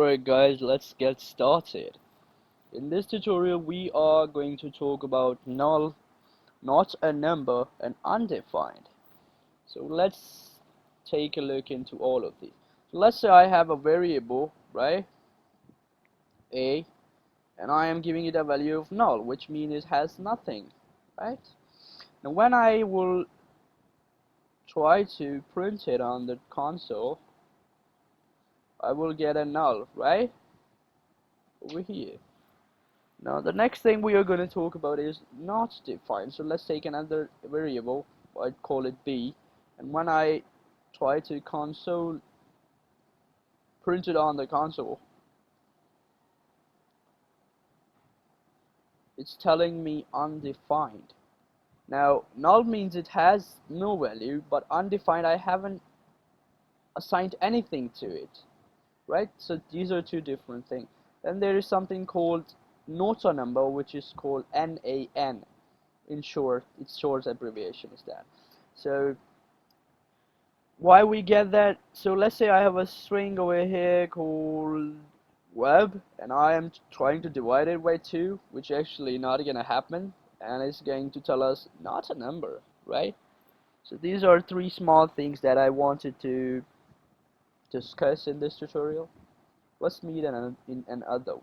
Alright guys, let's get started. In this tutorial we are going to talk about null, not a number, and undefined. So let's take a look into all of these. So let's say I have a variable, right, a, and I am giving it a value of null, which means it has nothing, right? Now when I will try to print it on the console, I will get a null, right, over here. Now the next thing we are going to talk about is not defined. So let's take another variable, I'd call it b, and when I try to print it on the console, it's telling me undefined. Now null means it has no value, but undefined, I haven't assigned anything to it, right? So these are two different things. Then there is something called not a number, which is called NaN. In short, its short abbreviation is that. So why we get that? So let's say I have a string over here called web, and I am trying to divide it by 2, which actually not gonna happen, and it's going to tell us not a number, right? So these are 3 small things that I wanted to discuss in this tutorial. Let's meet in another